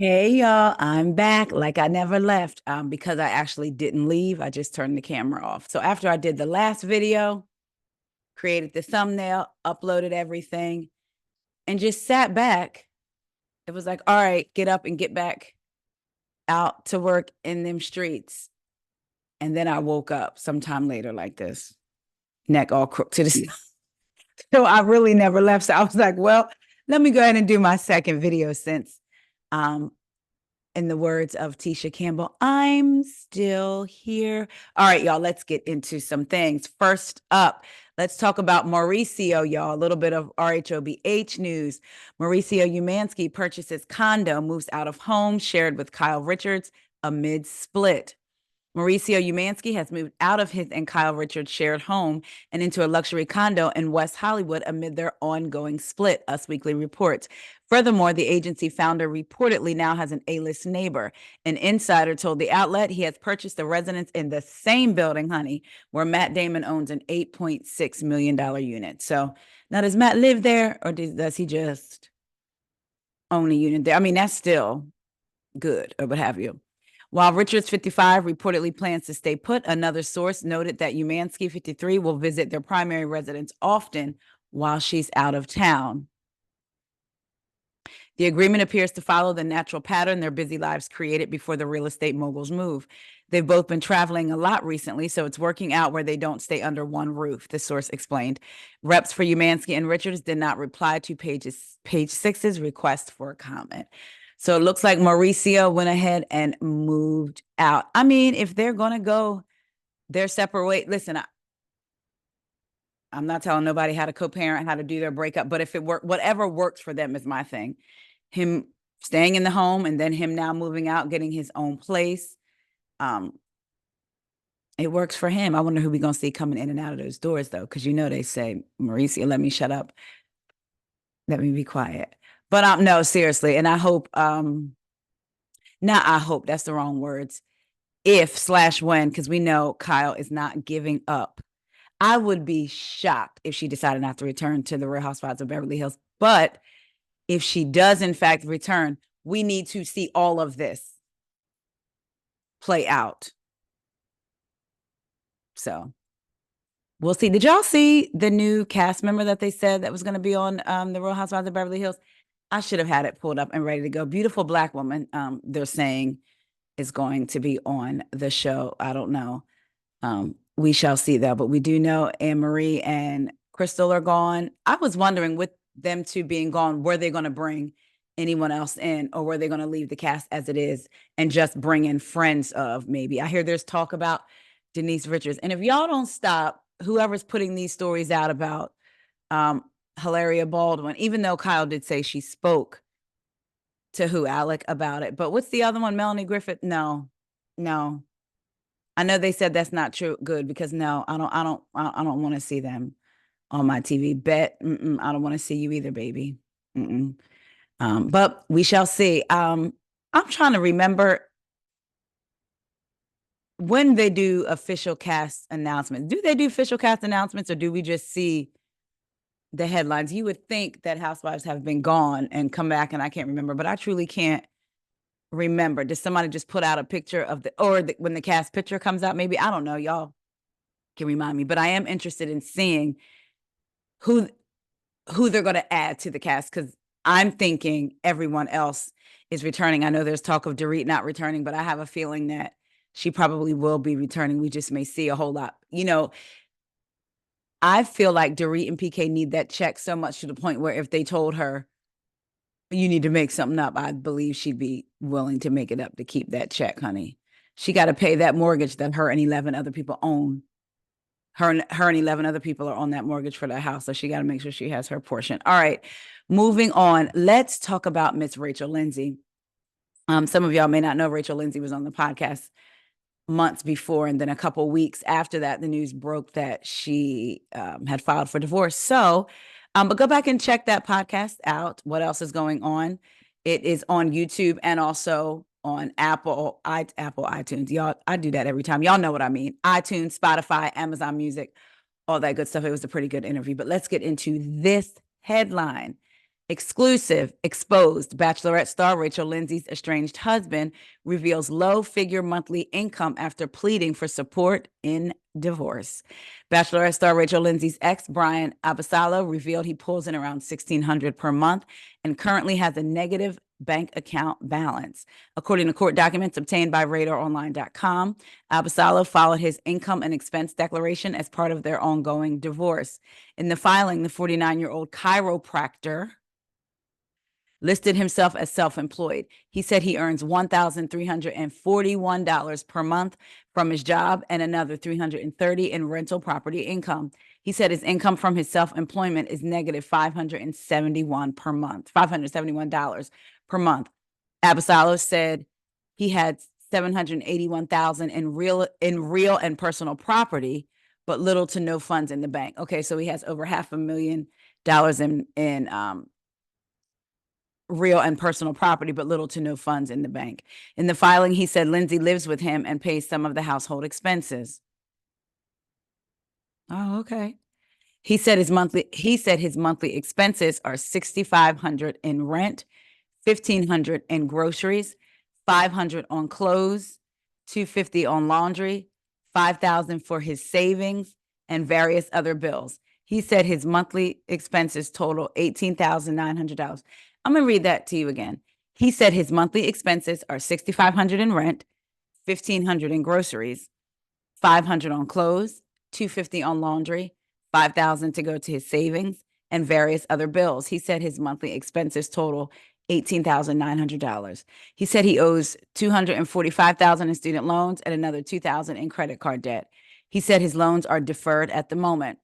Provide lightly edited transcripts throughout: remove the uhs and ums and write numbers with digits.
Hey y'all, I'm back like I never left because I actually didn't leave. I just turned the camera off. So after I did the last video, created the thumbnail, uploaded everything, and just sat back, it was like, all right, get up and get back out to work in them streets. And then I woke up sometime later like this, neck all crooked to the side. So I really never left. So I was like, well, let me go ahead and do my second video since um in the words of Tisha Campbell, I'm still here. All right, y'all, let's get into some things. First up, let's talk about Mauricio, y'all. A little bit of RHOBH news. Mauricio Umansky purchases condo, moves out of home, shared with Kyle Richards amid split. Mauricio Umansky has moved out of his and Kyle Richards' shared home and into a luxury condo in West Hollywood amid their ongoing split, Us Weekly reports. Furthermore, the agency founder reportedly now has an A-list neighbor. An insider told the outlet he has purchased a residence in the same building, honey, where Matt Damon owns an $8.6 million unit. So now does Matt live there or does he just own a unit there? I mean, that's still good or what have you. While Richards, 55, reportedly plans to stay put, another source noted that Umansky, 53, will visit their primary residence often while she's out of town. The agreement appears to follow the natural pattern their busy lives created before the real estate moguls move. They've both been traveling a lot recently, so it's working out where they don't stay under one roof, the source explained. Reps for Umansky and Richards did not reply to page six's request for a comment. So it looks like Mauricio went ahead and moved out. I mean, if they're going to go their separate way, listen, I'm not telling nobody how to co-parent, how to do their breakup, but if it works, whatever works for them is my thing. Him staying in the home and then him now moving out, getting his own place. It works for him. I wonder who we're going to see coming in and out of those doors, though, because you know they say, Mauricio, let me shut up. Let me be quiet. But no, seriously. And I hope, not I hope, that's the wrong words. If/when, because we know Kyle is not giving up. I would be shocked if she decided not to return to the Real Housewives of Beverly Hills. But if she does, in fact, return, we need to see all of this play out. So we'll see. Did y'all see the new cast member that they said that was going to be on the Real Housewives of Beverly Hills? I should have had it pulled up and ready to go. Beautiful black woman, they're saying, is going to be on the show. I don't know. We shall see, though. But we do know Anne Marie and Crystal are gone. I was wondering, with them two being gone, were they going to bring anyone else in, or were they going to leave the cast as it is and just bring in friends of maybe? I hear there's talk about Denise Richards. And if y'all don't stop, whoever's putting these stories out about Hilaria Baldwin, even though Kyle did say she spoke to Alec about it. But what's the other one? Melanie Griffith? No. I know they said that's not true. Good, because no, I don't want to see them on my TV. I don't want to see you either, baby. But we shall see. I'm trying to remember when they do official cast announcements. Do they do official cast announcements, or do we just see the headlines? You would think that housewives have been gone and come back, and I can't remember, but I truly can't remember. Does somebody just put out a picture of when the cast picture comes out? Maybe, I don't know. Y'all can remind me, but I am interested in seeing who they're going to add to the cast, because I'm thinking everyone else is returning. I know there's talk of Dorit not returning, but I have a feeling that she probably will be returning. We just may see a whole lot. I feel like Dorit and PK need that check so much, to the point where if they told her, you need to make something up, I believe she'd be willing to make it up to keep that check, honey. She got to pay that mortgage that her and 11 other people own. Her and 11 other people are on that mortgage for that house, so she got to make sure she has her portion. All right, moving on. Let's talk about Miss Rachel Lindsay. Some of y'all may not know Rachel Lindsay was on the podcast months before, and then a couple weeks after that, the news broke that she had filed for divorce. So, but go back and check that podcast out. What else is going on? It is on YouTube and also on Apple iTunes. Y'all, I do that every time. Y'all know what I mean. iTunes, Spotify, Amazon Music, all that good stuff. It was a pretty good interview. But let's get into this headline. Exclusive, exposed. Bachelorette star Rachel Lindsay's estranged husband reveals low figure monthly income after pleading for support in divorce. Bachelorette star Rachel Lindsay's ex, Brian Abasolo, revealed he pulls in around $1,600 per month and currently has a negative bank account balance. According to court documents obtained by RadarOnline.com, Abasolo filed his income and expense declaration as part of their ongoing divorce. In the filing, the 49-year-old chiropractor listed himself as self-employed. He said he earns $1,341 per month from his job and another $330 in rental property income. He said his income from his self-employment is negative $571 per month, $571 per month. Abasolo said he had $781,000 in real and personal property, but little to no funds in the bank. Okay, so he has over $500,000 in real and personal property, but little to no funds in the bank. In the filing, he said Lindsay lives with him and pays some of the household expenses. Oh, okay. He said his monthly expenses are $6,500 in rent, $1,500 in groceries, $500 on clothes, $250 on laundry, $5,000 for his savings, and various other bills. He said his monthly expenses total $18,900. I'm going to read that to you again. He said his monthly expenses are $6,500 in rent, $1,500 in groceries, $500 on clothes, $250 on laundry, $5,000 to go to his savings, and various other bills. He said his monthly expenses total $18,900. He said he owes $245,000 in student loans and another $2,000 in credit card debt. He said his loans are deferred at the moment.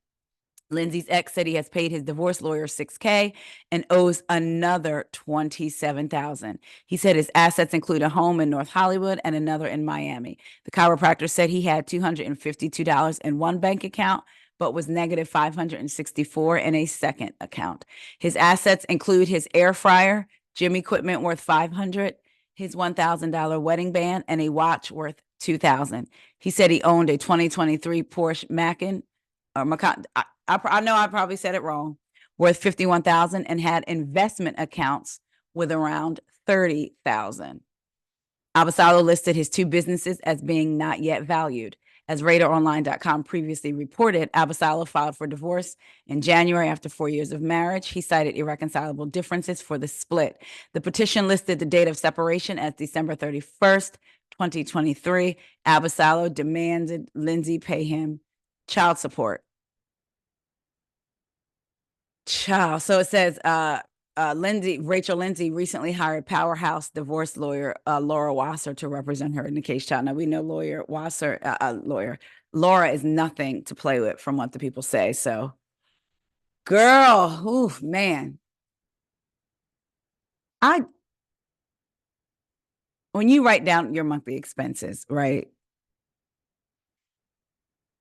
Lindsay's ex said he has paid his divorce lawyer $6,000 and owes another $27,000. He said his assets include a home in North Hollywood and another in Miami. The chiropractor said he had $252 in one bank account, but was negative $564 in a second account. His assets include his air fryer, gym equipment worth $500, his $1,000 wedding band, and a watch worth $2,000. He said he owned a 2023 Porsche Macan, or Macan. I know I probably said it wrong, worth $51,000 and had investment accounts with around $30,000. Abasolo listed his two businesses as being not yet valued. As RadarOnline.com previously reported, Abasolo filed for divorce in January after 4 years of marriage. He cited irreconcilable differences for the split. The petition listed the date of separation as December 31st, 2023. Abasolo demanded Lindsay pay him child support. Child. So it says Rachel Lindsay recently hired powerhouse divorce lawyer Laura Wasser to represent her in the case. Child. Now we know Laura is nothing to play with from what the people say. So, girl, ooh, man, when you write down your monthly expenses, right?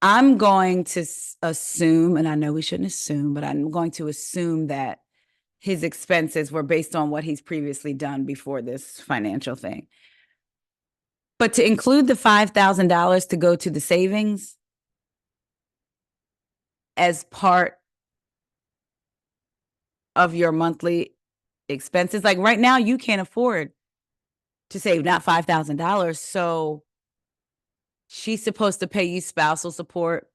I'm going to assume, and I know we shouldn't assume, but I'm going to assume that his expenses were based on what he's previously done before this financial thing. But to include the $5,000 to go to the savings as part of your monthly expenses, like right now, you can't afford to save not $5,000. So she's supposed to pay you spousal support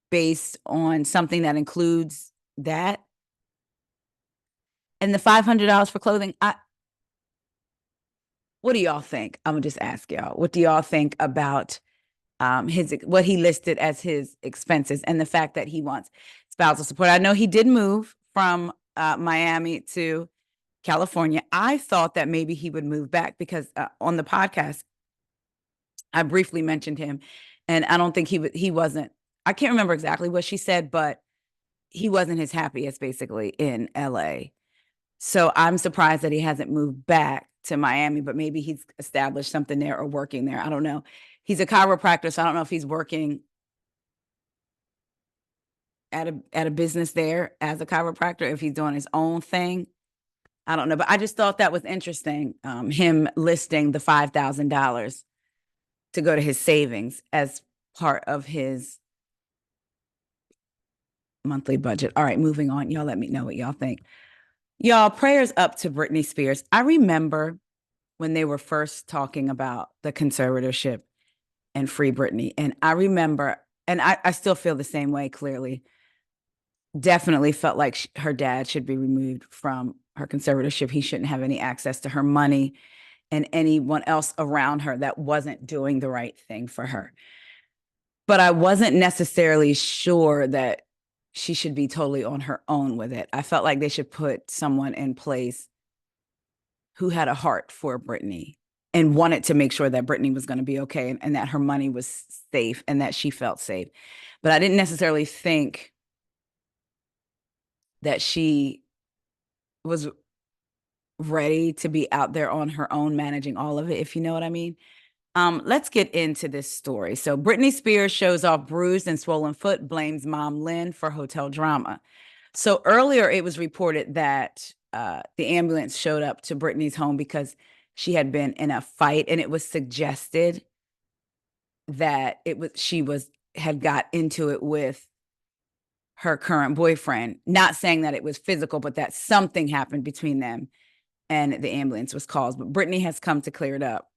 based on something that includes that. And the $500 for clothing, what do y'all think? I'm gonna just ask y'all. What do y'all think about what he listed as his expenses and the fact that he wants spousal support? I know he did move from Miami to California. I thought that maybe he would move back because on the podcast, I briefly mentioned him, and I don't think he wasn't. I can't remember exactly what she said, but he wasn't his happiest basically in LA. So I'm surprised that he hasn't moved back to Miami, but maybe he's established something there or working there. I don't know. He's a chiropractor, so I don't know if he's working at a business there as a chiropractor, if he's doing his own thing. I don't know, but I just thought that was interesting, him listing the $5,000 to go to his savings as part of his monthly budget. All right, moving on. Y'all let me know what y'all think. Y'all, prayers up to Britney Spears. I remember when they were first talking about the conservatorship and Free Britney. And I remember, and I still feel the same way, clearly. Definitely felt like her dad should be removed from her conservatorship. He shouldn't have any access to her money and anyone else around her that wasn't doing the right thing for her. But I wasn't necessarily sure that she should be totally on her own with it. I felt like they should put someone in place who had a heart for Britney and wanted to make sure that Britney was going to be okay and that her money was safe and that she felt safe. But I didn't necessarily think that she was ready to be out there on her own managing all of it, if you know what I mean. Let's get into this story. So Britney Spears shows off bruised and swollen foot, blames mom Lynn for hotel drama. So earlier it was reported that the ambulance showed up to Britney's home because she had been in a fight, and it was suggested that she had got into it with her current boyfriend. Not saying that it was physical, but that something happened between them and the ambulance was called. But Britney has come to clear it up.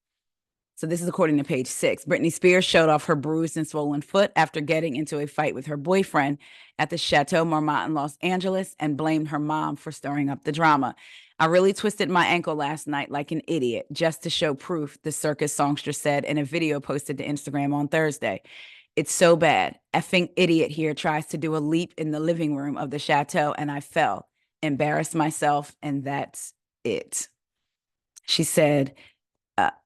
So this is according to page 6. Britney Spears showed off her bruised and swollen foot after getting into a fight with her boyfriend at the Chateau Marmont in Los Angeles and blamed her mom for stirring up the drama. I really twisted my ankle last night like an idiot just to show proof, the circus songster said in a video posted to Instagram on Thursday. It's so bad. Effing idiot here tries to do a leap in the living room of the Chateau and I fell, embarrassed myself, and that's it. She said,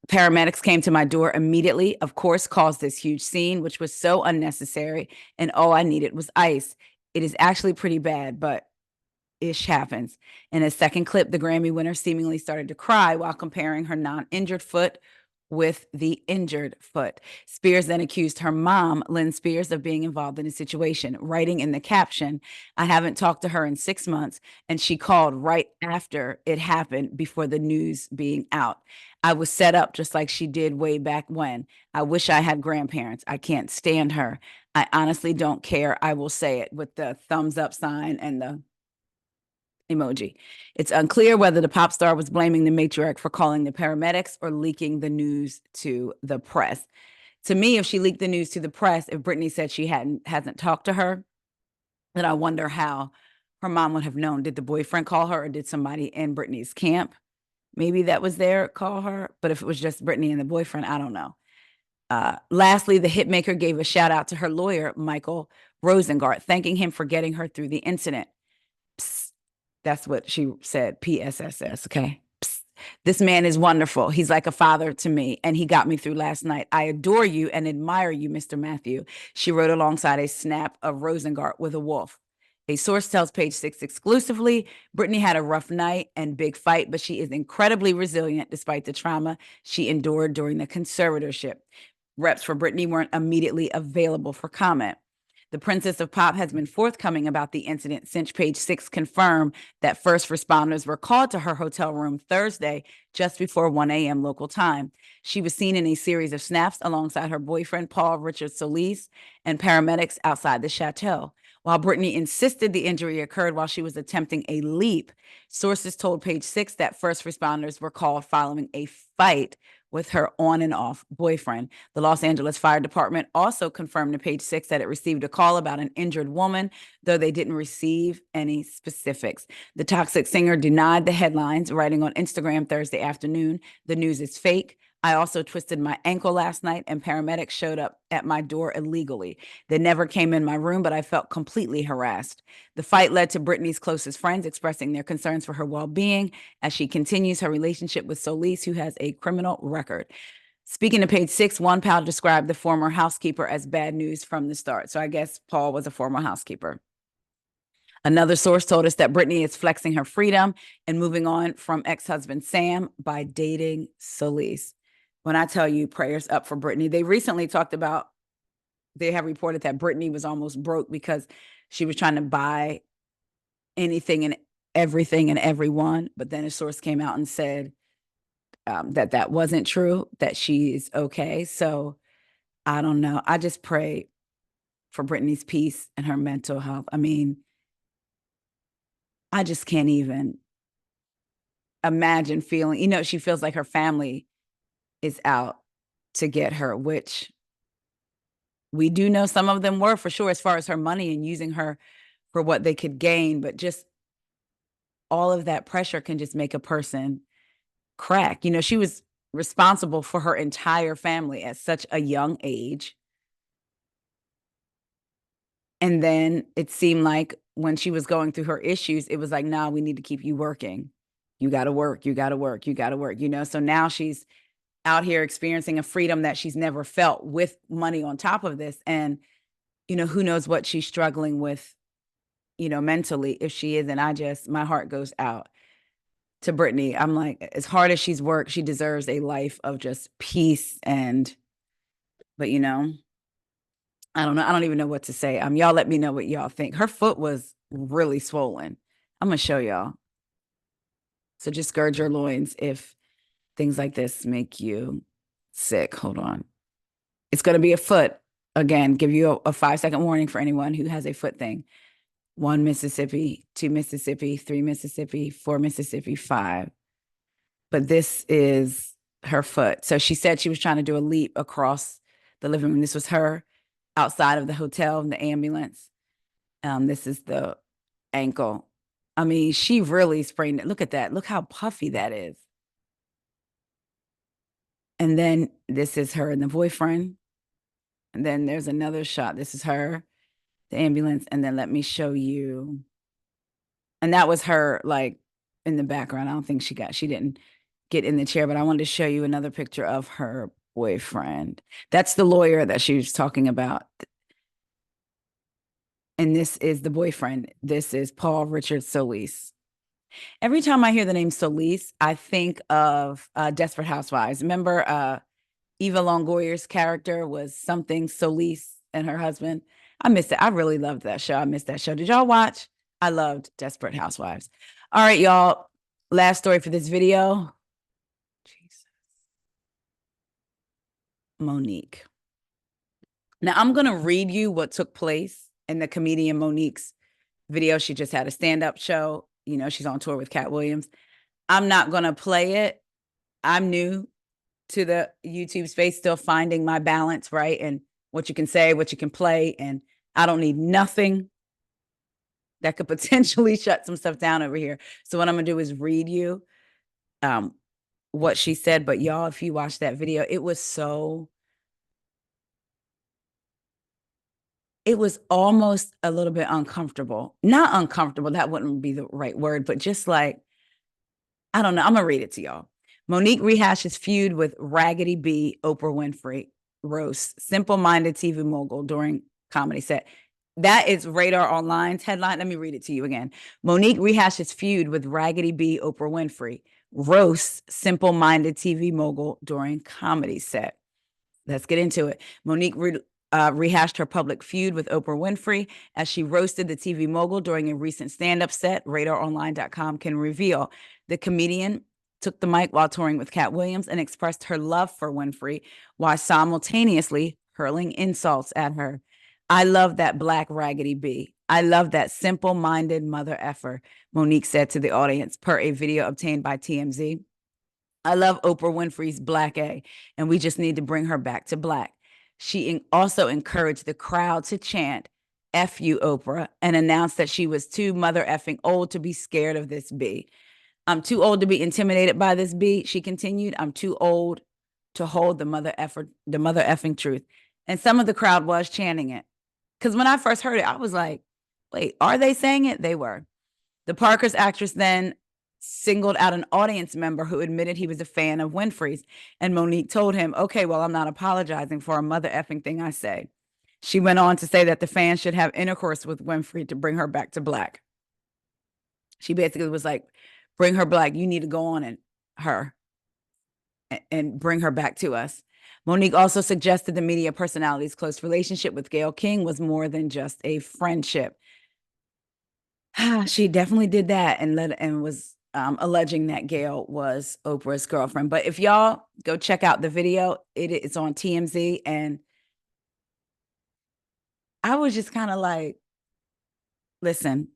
paramedics came to my door immediately, of course, caused this huge scene, which was so unnecessary. And all I needed was ice. It is actually pretty bad, but ish happens. In a second clip, the Grammy winner seemingly started to cry while comparing her non-injured foot with the injured foot. Spears then accused her mom, Lynn Spears, of being involved in the situation, writing in the caption, I haven't talked to her in 6 months, and she called right after it happened before the news being out. I was set up just like she did way back when. I wish I had grandparents. I can't stand her. I honestly don't care. I will say it with the thumbs up sign and the emoji. It's unclear whether the pop star was blaming the matriarch for calling the paramedics or leaking the news to the press. To me, if she leaked the news to the press, if Britney said she hasn't talked to her, then I wonder how her mom would have known. Did the boyfriend call her, or did somebody in Britney's camp, maybe that was there, call her? But if it was just Britney and the boyfriend, I don't know. Lastly, the hitmaker gave a shout out to her lawyer, Michael Rosengart, thanking him for getting her through the incident. Psst. That's what she said, PSSS, okay? Psst. This man is wonderful. He's like a father to me, and he got me through last night. I adore you and admire you, Mr. Matthew. She wrote alongside a snap of Rosengart with a wolf. A source tells Page 6 exclusively, Britney had a rough night and big fight, but she is incredibly resilient despite the trauma she endured during the conservatorship. Reps for Britney weren't immediately available for comment. The Princess of Pop has been forthcoming about the incident since Page 6 confirmed that first responders were called to her hotel room Thursday, just before 1 a.m. local time. She was seen in a series of snaps alongside her boyfriend, Paul Richard Solis, and paramedics outside the chateau. While Britney insisted the injury occurred while she was attempting a leap, sources told Page 6 that first responders were called following a fight with her on and off boyfriend. The Los Angeles Fire Department also confirmed to Page 6 that it received a call about an injured woman, though they didn't receive any specifics. The Toxic singer denied the headlines, writing on Instagram Thursday afternoon, the news is fake. I also twisted my ankle last night and paramedics showed up at my door illegally. They never came in my room, but I felt completely harassed. The fight led to Britney's closest friends expressing their concerns for her well-being as she continues her relationship with Solis, who has a criminal record. Speaking to Page 6, one pal described the former housekeeper as bad news from the start. So I guess Paul was a former housekeeper. Another source told us that Britney is flexing her freedom and moving on from ex-husband Sam by dating Solis. When I tell you prayers up for Britney, they recently talked about, they have reported that Britney was almost broke because she was trying to buy anything and everything and everyone. But then a source came out and said that wasn't true, that she's okay. So I don't know. I just pray for Britney's peace and her mental health. I mean, I just can't even imagine feeling, she feels like her family is out to get her, which we do know some of them were, for sure, as far as her money and using her for what they could gain. But just all of that pressure can just make a person crack. She was responsible for her entire family at such a young age. And then it seemed like when she was going through her issues, it was like, nah, we need to keep you working. You got to work, you got to work, you got to work, So now she's out here experiencing a freedom that she's never felt with money on top of this. And, who knows what she's struggling with, mentally, if she is. And my heart goes out to Britney. I'm like, as hard as she's worked, she deserves a life of just peace. But I don't know. I don't even know what to say. Y'all let me know what y'all think. Her foot was really swollen. I'm gonna show y'all. So just gird your loins if things like this make you sick. Hold on. It's gonna be a foot. Again, give you a 5-second warning for anyone who has a foot thing. 1 Mississippi, 2 Mississippi, 3 Mississippi, 4 Mississippi, 5. But this is her foot. So she said she was trying to do a leap across the living room. This was her outside of the hotel in the ambulance. This is the ankle. I mean, she really sprained it. Look at that. Look how puffy that is. And then this is her and the boyfriend. And then there's another shot. This is her, the ambulance. And then let me show you. And that was her, like, in the background. I don't think she didn't get in the chair, but I wanted to show you another picture of her boyfriend. That's the lawyer that she was talking about. And this is the boyfriend. This is Paul Richard Solis. Every time I hear the name Solis, I think of Desperate Housewives. Remember Eva Longoria's character was something Solis and her husband? I missed it. I really loved that show. I missed that show. Did y'all watch? I loved Desperate Housewives. All right, y'all. Last story for this video. Jesus. Monique. Now, I'm going to read you what took place in the comedian Monique's video. She just had a stand-up show. She's on tour with Cat Williams. I'm not going to play it. I'm new to the YouTube space, still finding my balance, right? And what you can say, what you can play. And I don't need nothing that could potentially shut some stuff down over here. So what I'm going to do is read you what she said. But y'all, if you watch that video, it was almost a little bit uncomfortable. Not uncomfortable, that wouldn't be the right word, but just like, I don't know. I'm going to read it to y'all. Monique rehashes feud with Raggedy B, Oprah Winfrey, roast simple-minded TV mogul during comedy set. That is Radar Online's headline. Let me read it to you again. Monique rehashes feud with Raggedy B, Oprah Winfrey, roast simple-minded TV mogul during comedy set. Let's get into it. Monique rehashed her public feud with Oprah Winfrey as she roasted the TV mogul during a recent stand-up set. RadarOnline.com can reveal the comedian took the mic while touring with Cat Williams and expressed her love for Winfrey while simultaneously hurling insults at her. I love that black Raggedy B. I love that simple-minded mother effer, Monique said to the audience per a video obtained by TMZ. I love Oprah Winfrey's Black A, and we just need to bring her back to black. She also encouraged the crowd to chant, F you, Oprah, and announced that she was too mother effing old to be scared of this B. I'm too old to be intimidated by this B, she continued. I'm too old to hold the mother effing truth. And some of the crowd was chanting it. Because when I first heard it, I was like, wait, are they saying it? They were. The Parker's actress then singled out an audience member who admitted he was a fan of Winfrey's. And Monique told him, okay, well, I'm not apologizing for a mother effing thing I say. She went on to say that the fans should have intercourse with Winfrey to bring her back to black. She basically was like, bring her black. You need to go on and bring her back to us. Monique also suggested the media personality's close relationship with Gayle King was more than just a friendship. She definitely did that and was alleging that Gayle was Oprah's girlfriend. But if y'all go check out the video, it's on TMZ. And I was just kind of like, listen,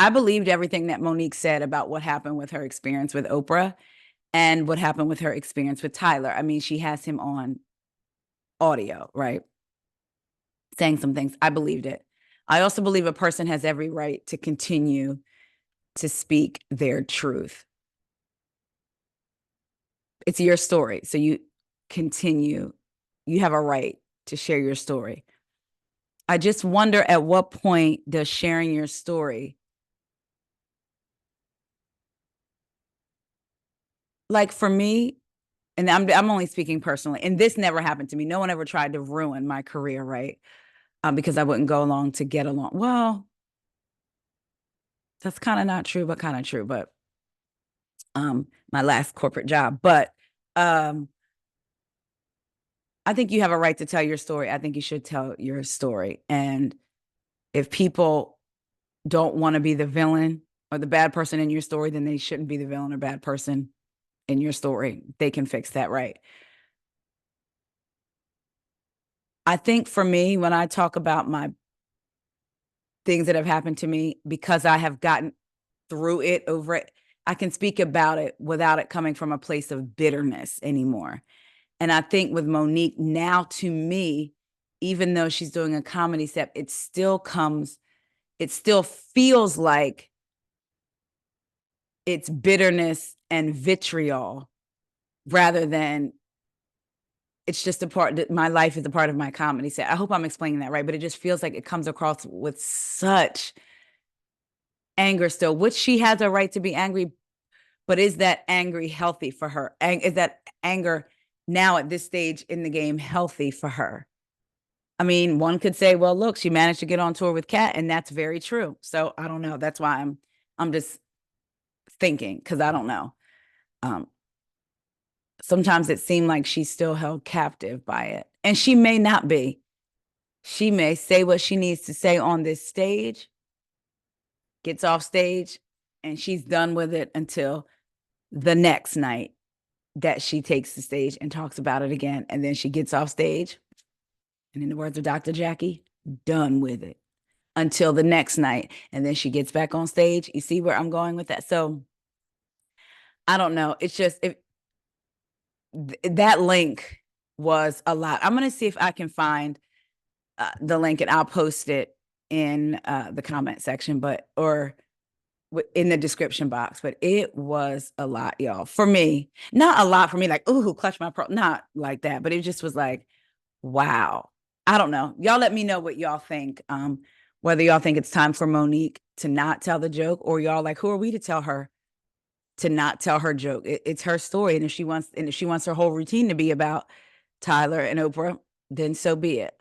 I believed everything that Monique said about what happened with her experience with Oprah and what happened with her experience with Tyler. I mean, she has him on audio, right? Saying some things. I believed it. I also believe a person has every right to continue to speak their truth. It's your story. So you continue, you have a right to share your story. I just wonder, at what point does sharing your story, like for me, and I'm only speaking personally, and this never happened to me. No one ever tried to ruin my career, right? Because I wouldn't go along to get along. Well, that's kind of not true, but kind of true. But my last corporate job. But I think you have a right to tell your story. I think you should tell your story. And if people don't want to be the villain or the bad person in your story, then they shouldn't be the villain or bad person in your story. They can fix that, right? I think for me, when I talk about my things that have happened to me, because I have gotten through it, over it, I can speak about it without it coming from a place of bitterness anymore. And I think with Monique now, to me, even though she's doing a comedy set, it still feels like it's bitterness and vitriol rather than it's just a part. My life is a part of my comedy set. I hope I'm explaining that right, but it just feels like it comes across with such anger still, which she has a right to be angry. But is that angry healthy for her? Is that anger now at this stage in the game healthy for her? I mean, one could say, well, look, she managed to get on tour with Kat, and that's very true. So I don't know. That's why I'm just thinking, because I don't know. Um, Sometimes it seemed like she's still held captive by it. And she may not be. She may say what she needs to say on this stage, gets off stage, and she's done with it until the next night that she takes the stage and talks about it again. And then she gets off stage. And in the words of Dr. Jackie, done with it until the next night. And then she gets back on stage. You see where I'm going with that? So I don't know. It's just that link was a lot. I'm going to see if I can find the link and I'll post it in the comment section, or in the description box. But it was a lot, y'all. For me, not a lot for me, like, ooh, clutch my pearl, not like that. But it just was like, wow. I don't know. Y'all let me know what y'all think. Whether y'all think it's time for Monique to not tell the joke, or y'all like, who are we to tell her to not tell her joke? It's her story. And if she wants her whole routine to be about Tyler and Oprah, then so be it.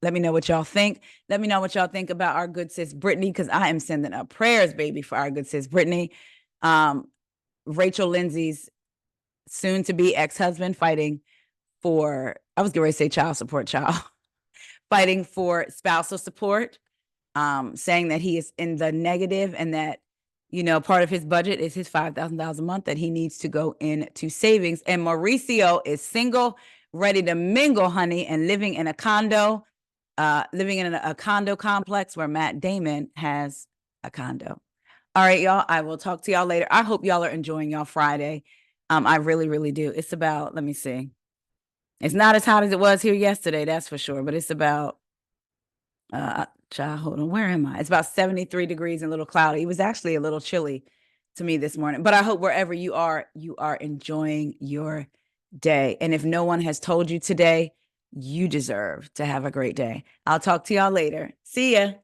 Let me know what y'all think. Let me know what y'all think about our good sis Britney, because I am sending up prayers, baby, for our good sis Britney. Rachel Lindsay's soon to be ex-husband fighting for, I was going to say child support, fighting for spousal support, saying that he is in the negative and that, part of his budget is his $5,000 a month that he needs to go into savings. And Mauricio is single, ready to mingle, honey, and living in a condo complex where Matt Damon has a condo. All right, y'all, I will talk to y'all later. I hope y'all are enjoying y'all Friday. I really, really do. It's about, let me see. It's not as hot as it was here yesterday, that's for sure, but it's about, hold on, where am I? It's about 73 degrees and a little cloudy. It was actually a little chilly to me this morning, but I hope wherever you are enjoying your day. And if no one has told you today, you deserve to have a great day. I'll talk to y'all later. See ya.